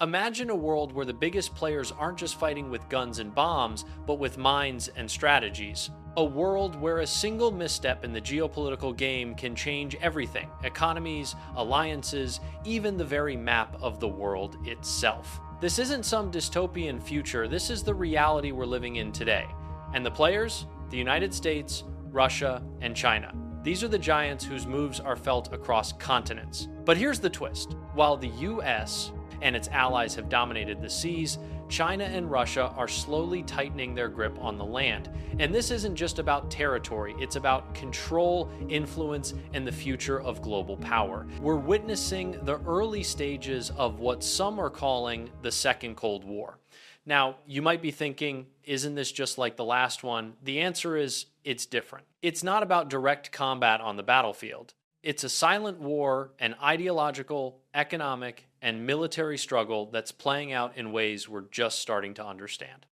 Imagine a world where the biggest players aren't just fighting with guns and bombs, but with minds and strategies. A world where a single misstep in the geopolitical game can change everything: economies, alliances, even the very map of the world itself. This isn't some dystopian future, this is the reality we're living in today. And the players? The United States, Russia, and China. These are the giants whose moves are felt across continents. But here's the twist: while the US and its allies have dominated the seas, China and Russia are slowly tightening their grip on the land. And this isn't just about territory, it's about control, influence, and the future of global power. We're witnessing the early stages of what some are calling the Second Cold War. Now, you might be thinking, isn't this just like the last one? The answer is, it's different. It's not about direct combat on the battlefield. It's a silent war, an ideological, economic, and military struggle that's playing out in ways we're just starting to understand.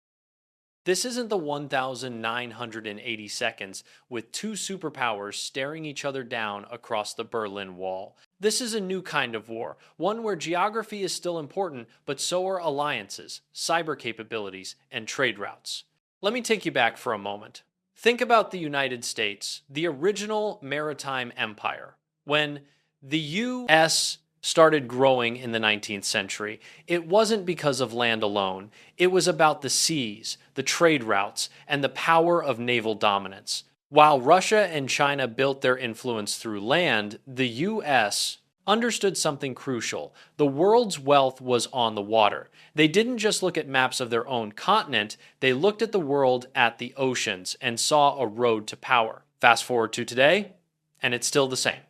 This isn't the 1,980 seconds with two superpowers staring each other down across the Berlin Wall. This is a new kind of war, one where geography is still important, but so are alliances, cyber capabilities, and trade routes. Let me take you back for a moment. Think about the United States, the original maritime empire. When the US started growing in the 19th century, it wasn't because of land alone. It was about the seas, the trade routes, and the power of naval dominance. While Russia and China built their influence through land, the US understood something crucial. The world's wealth was on the water. They didn't just look at maps of their own continent, they looked at the world at the oceans and saw a road to power. Fast forward to today, and it's still the same.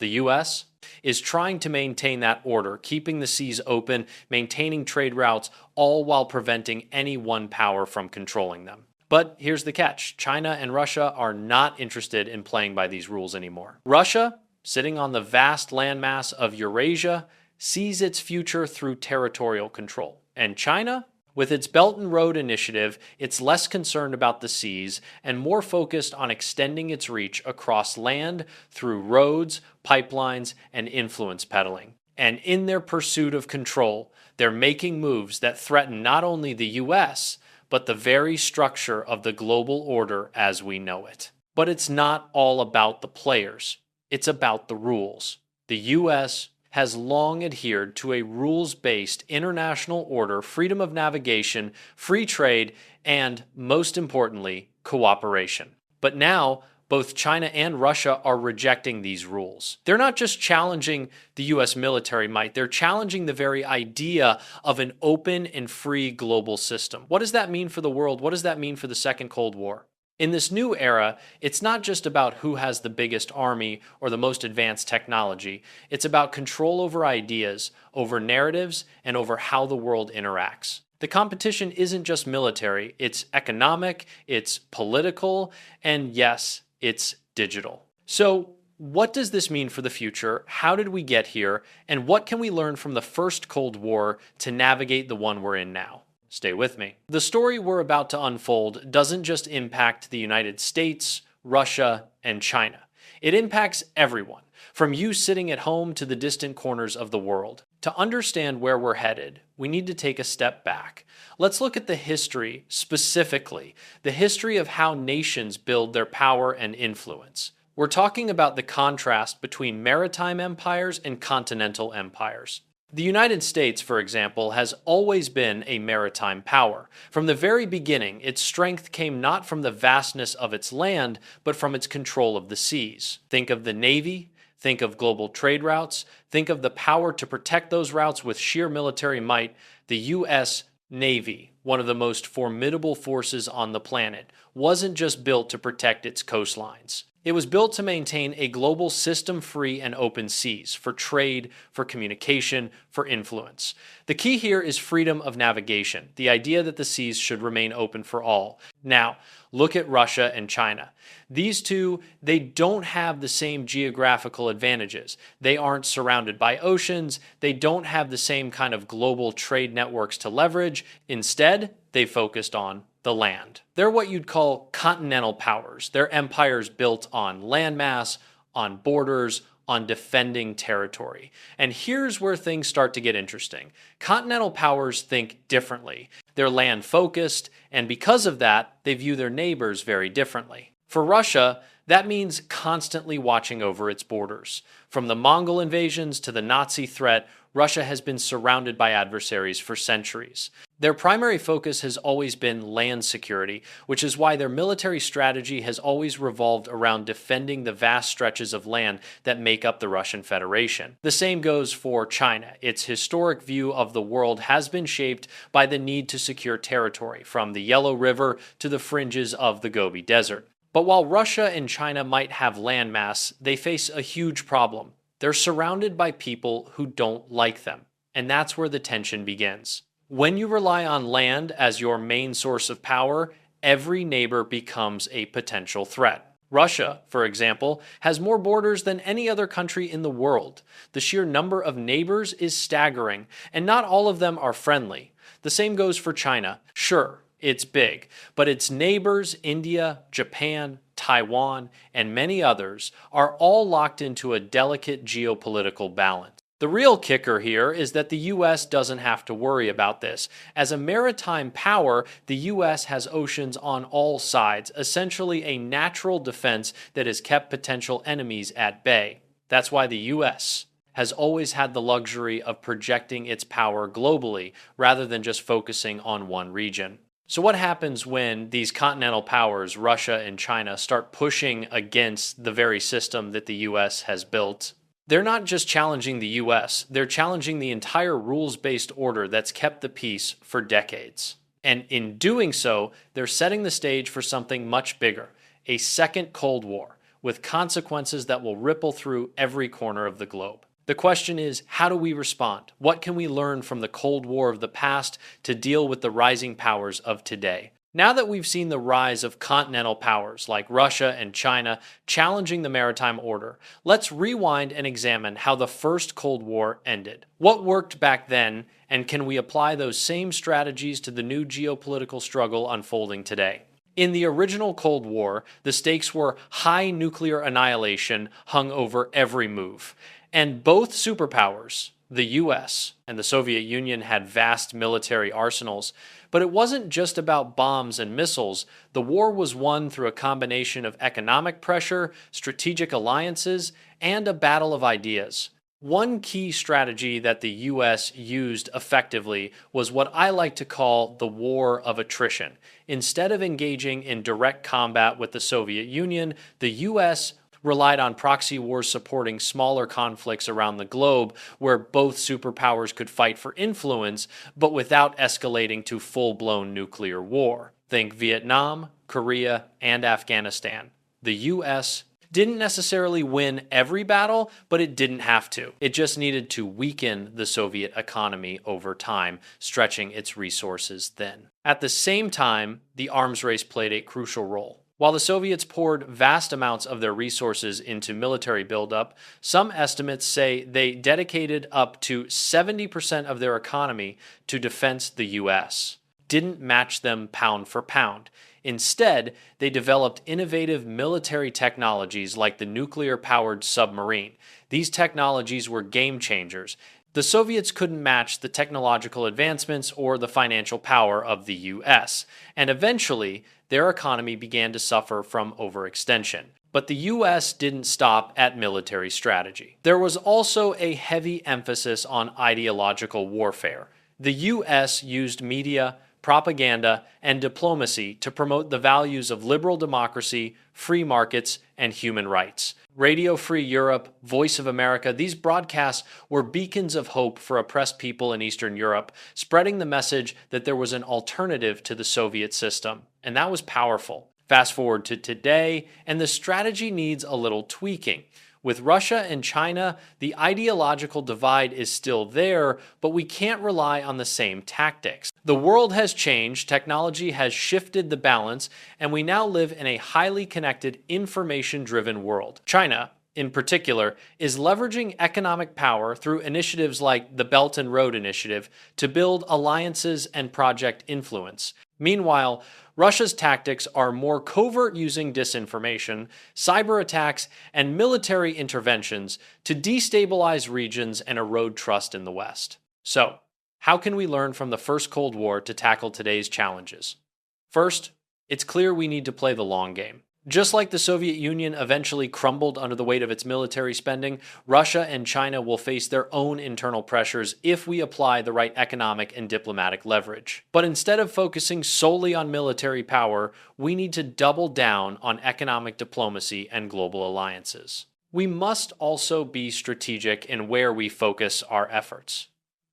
The US is trying to maintain that order, keeping the seas open, maintaining trade routes, all while preventing any one power from controlling them. But here's the catch: China and Russia are not interested in playing by these rules anymore. Russia, sitting on the vast landmass of Eurasia, sees its future through territorial control. And China, with its Belt and Road Initiative, it's less concerned about the seas and more focused on extending its reach across land through roads, pipelines, and influence peddling. And in their pursuit of control, they're making moves that threaten not only the US, but the very structure of the global order as we know it. But it's not all about the players. It's about the rules. The US has long adhered to a rules-based international order, freedom of navigation, free trade, and, most importantly, cooperation. But now, both China and Russia are rejecting these rules. They're not just challenging the US military might, they're challenging the very idea of an open and free global system. What does that mean for the world? What does that mean for the Second Cold War? In this new era, it's not just about who has the biggest army or the most advanced technology. It's about control over ideas, over narratives, and over how the world interacts. The competition isn't just military, it's economic, it's political, and yes, it's digital. So, what does this mean for the future? How did we get here? And what can we learn from the first Cold War to navigate the one we're in now? Stay with me. The story we're about to unfold doesn't just impact the United States, Russia, and China. It impacts everyone, from you sitting at home to the distant corners of the world. To understand where we're headed, we need to take a step back. Let's look at the history, specifically, the history of how nations build their power and influence. We're talking about the contrast between maritime empires and continental empires. The United States, for example, has always been a maritime power. From the very beginning, its strength came not from the vastness of its land, but from its control of the seas. Think of the Navy, think of global trade routes, think of the power to protect those routes with sheer military might. The U.S. Navy, one of the most formidable forces on the planet, wasn't just built to protect its coastlines. It was built to maintain a global system-free and open seas for trade, for communication, for influence. The key here is freedom of navigation, the idea that the seas should remain open for all. Now, look at Russia and China. These two, they don't have the same geographical advantages. They aren't surrounded by oceans. They don't have the same kind of global trade networks to leverage. Instead, they focused on the land. They're what you'd call continental powers. Their empires built on landmass, on borders, on defending territory. And here's where things start to get interesting. Continental powers think differently. They're land focused, and because of that, they view their neighbors very differently. For Russia, that means constantly watching over its borders. From the Mongol invasions to the Nazi threat, Russia has been surrounded by adversaries for centuries. Their primary focus has always been land security, which is why their military strategy has always revolved around defending the vast stretches of land that make up the Russian Federation. The same goes for China. Its historic view of the world has been shaped by the need to secure territory, from the Yellow River to the fringes of the Gobi Desert. But while Russia and China might have landmass, they face a huge problem. They're surrounded by people who don't like them, and that's where the tension begins. When you rely on land as your main source of power, every neighbor becomes a potential threat. Russia, for example, has more borders than any other country in the world. The sheer number of neighbors is staggering, and not all of them are friendly. The same goes for China. Sure, it's big, but its neighbors, India, Japan, Taiwan, and many others, are all locked into a delicate geopolitical balance. The real kicker here is that the US doesn't have to worry about this. As a maritime power, the US has oceans on all sides, essentially a natural defense that has kept potential enemies at bay. That's why the US has always had the luxury of projecting its power globally rather than just focusing on one region. So what happens when these continental powers, Russia and China, start pushing against the very system that the US has built? They're not just challenging the US, they're challenging the entire rules-based order that's kept the peace for decades. And in doing so, they're setting the stage for something much bigger, a second Cold War, with consequences that will ripple through every corner of the globe. The question is, how do we respond? What can we learn from the Cold War of the past to deal with the rising powers of today? Now that we've seen the rise of continental powers like Russia and China challenging the maritime order, let's rewind and examine how the first Cold War ended. What worked back then, and can we apply those same strategies to the new geopolitical struggle unfolding today? In the original Cold War, the stakes were high nuclear annihilation hung over every move. And both superpowers, the US and the Soviet Union, had vast military arsenals. But it wasn't just about bombs and missiles. The war was won through a combination of economic pressure, strategic alliances, and a battle of ideas. One key strategy that the US used effectively was what I like to call the war of attrition. Instead of engaging in direct combat with the Soviet Union, the US relied on proxy wars supporting smaller conflicts around the globe where both superpowers could fight for influence, but without escalating to full-blown nuclear war. Think Vietnam, Korea, and Afghanistan. The US didn't necessarily win every battle, but it didn't have to. It just needed to weaken the Soviet economy over time, stretching its resources thin. At the same time, the arms race played a crucial role. While the Soviets poured vast amounts of their resources into military buildup, some estimates say they dedicated up to 70% of their economy to defense. The US didn't match them pound for pound. Instead, they developed innovative military technologies like the nuclear-powered submarine. These technologies were game changers. The Soviets couldn't match the technological advancements or the financial power of the US, and eventually, their economy began to suffer from overextension. But the US didn't stop at military strategy. There was also a heavy emphasis on ideological warfare. The US used media, propaganda, and diplomacy to promote the values of liberal democracy, free markets, and human rights. Radio Free Europe, Voice of America, these broadcasts were beacons of hope for oppressed people in Eastern Europe, spreading the message that there was an alternative to the Soviet system. And that was powerful. Fast forward to today, and the strategy needs a little tweaking. With Russia and China, the ideological divide is still there, but we can't rely on the same tactics. The world has changed, technology has shifted the balance, and we now live in a highly connected, information-driven world. China, in particular, is leveraging economic power through initiatives like the Belt and Road Initiative to build alliances and project influence. Meanwhile, Russia's tactics are more covert, using disinformation, cyber attacks, and military interventions to destabilize regions and erode trust in the West. So, how can we learn from the first Cold War to tackle today's challenges? First, it's clear we need to play the long game. Just like the Soviet Union eventually crumbled under the weight of its military spending, Russia and China will face their own internal pressures if we apply the right economic and diplomatic leverage. But instead of focusing solely on military power, we need to double down on economic diplomacy and global alliances. We must also be strategic in where we focus our efforts.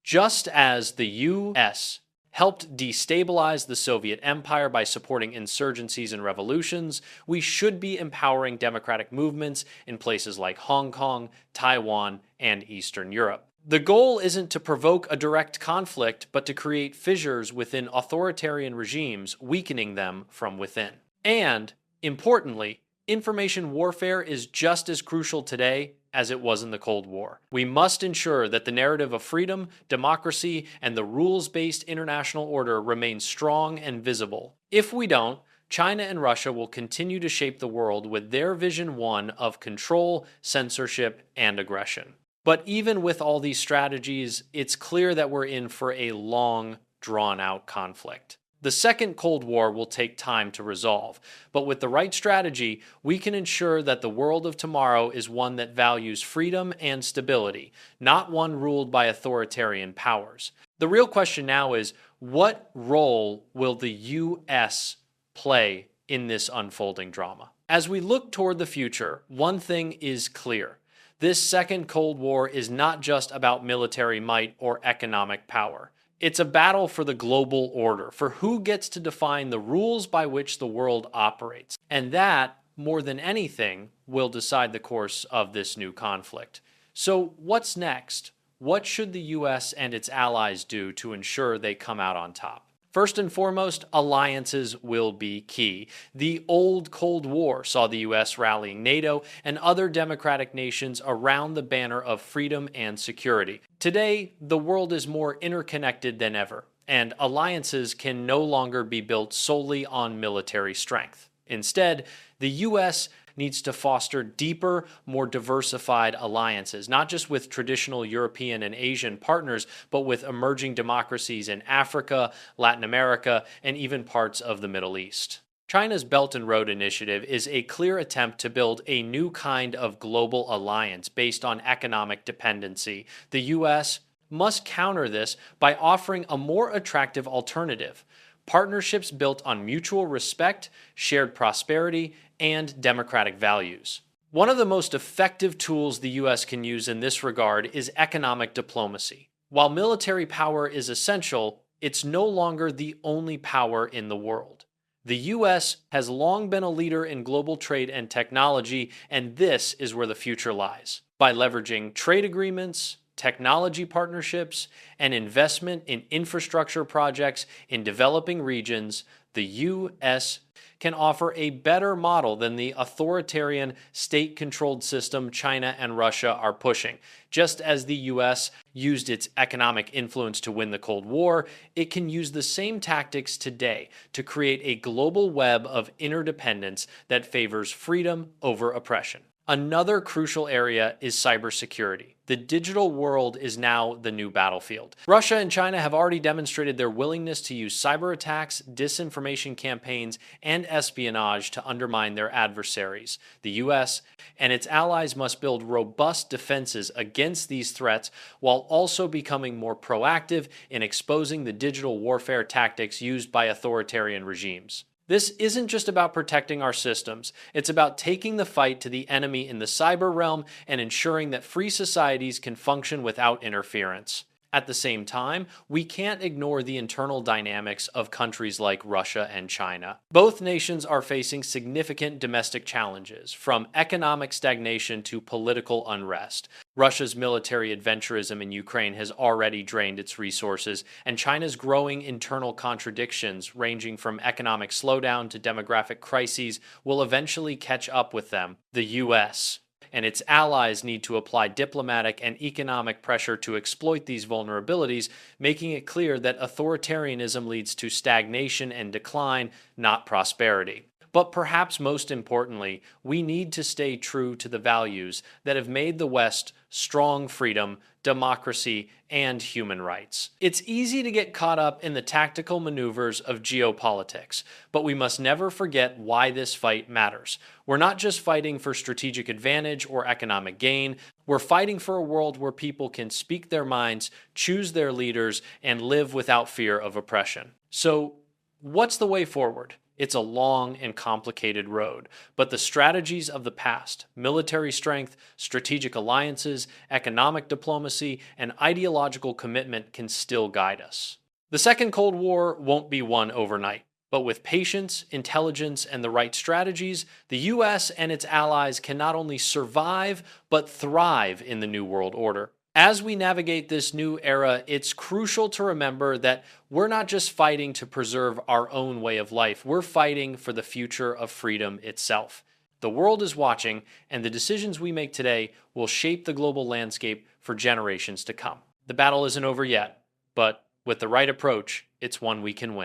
Just as the US helped destabilize the Soviet Empire by supporting insurgencies and revolutions, we should be empowering democratic movements in places like Hong Kong, Taiwan, and Eastern Europe. The goal isn't to provoke a direct conflict, but to create fissures within authoritarian regimes, weakening them from within. And, importantly, information warfare is just as crucial today as it was in the Cold War. We must ensure that the narrative of freedom, democracy, and the rules-based international order remains strong and visible. If we don't, China and Russia will continue to shape the world with their Vision 1 of control, censorship, and aggression. But even with all these strategies, it's clear that we're in for a long, drawn-out conflict. The Second Cold War will take time to resolve, but with the right strategy, we can ensure that the world of tomorrow is one that values freedom and stability, not one ruled by authoritarian powers. The real question now is, what role will the US play in this unfolding drama? As we look toward the future, one thing is clear. This Second Cold War is not just about military might or economic power. It's a battle for the global order, for who gets to define the rules by which the world operates. And that, more than anything, will decide the course of this new conflict. So what's next? What should the US and its allies do to ensure they come out on top? First and foremost, alliances will be key. The old Cold War saw the US rallying NATO and other democratic nations around the banner of freedom and security. Today, the world is more interconnected than ever, and alliances can no longer be built solely on military strength. Instead, the US needs to foster deeper, more diversified alliances, not just with traditional European and Asian partners, but with emerging democracies in Africa, Latin America, and even parts of the Middle East. China's Belt and Road Initiative is a clear attempt to build a new kind of global alliance based on economic dependency. The US must counter this by offering a more attractive alternative: partnerships built on mutual respect, shared prosperity, and democratic values. One of the most effective tools the US can use in this regard is economic diplomacy. While military power is essential, it's no longer the only power in the world. The US has long been a leader in global trade and technology, and this is where the future lies. By leveraging trade agreements, technology partnerships, and investment in infrastructure projects in developing regions, the US can offer a better model than the authoritarian state-controlled system China and Russia are pushing. Just as the US used its economic influence to win the Cold War, it can use the same tactics today to create a global web of interdependence that favors freedom over oppression. Another crucial area is cybersecurity. The digital world is now the new battlefield. Russia and China have already demonstrated their willingness to use cyber attacks, disinformation campaigns, and espionage to undermine their adversaries. The US and its allies must build robust defenses against these threats while also becoming more proactive in exposing the digital warfare tactics used by authoritarian regimes. This isn't just about protecting our systems, it's about taking the fight to the enemy in the cyber realm and ensuring that free societies can function without interference. At the same time, we can't ignore the internal dynamics of countries like Russia and China. Both nations are facing significant domestic challenges, from economic stagnation to political unrest. Russia's military adventurism in Ukraine has already drained its resources, and China's growing internal contradictions, ranging from economic slowdown to demographic crises, will eventually catch up with them. The US and its allies need to apply diplomatic and economic pressure to exploit these vulnerabilities, making it clear that authoritarianism leads to stagnation and decline, not prosperity. But perhaps most importantly, we need to stay true to the values that have made the West strong: freedom, democracy, and human rights. It's easy to get caught up in the tactical maneuvers of geopolitics, but we must never forget why this fight matters. We're not just fighting for strategic advantage or economic gain, we're fighting for a world where people can speak their minds, choose their leaders, and live without fear of oppression. So, what's the way forward? It's a long and complicated road, but the strategies of the past — military strength, strategic alliances, economic diplomacy, and ideological commitment — can still guide us. The Second Cold War won't be won overnight, but with patience, intelligence, and the right strategies, the US and its allies can not only survive, but thrive in the New World Order. As we navigate this new era, it's crucial to remember that we're not just fighting to preserve our own way of life, we're fighting for the future of freedom itself. The world is watching, and the decisions we make today will shape the global landscape for generations to come. The battle isn't over yet, but with the right approach, it's one we can win.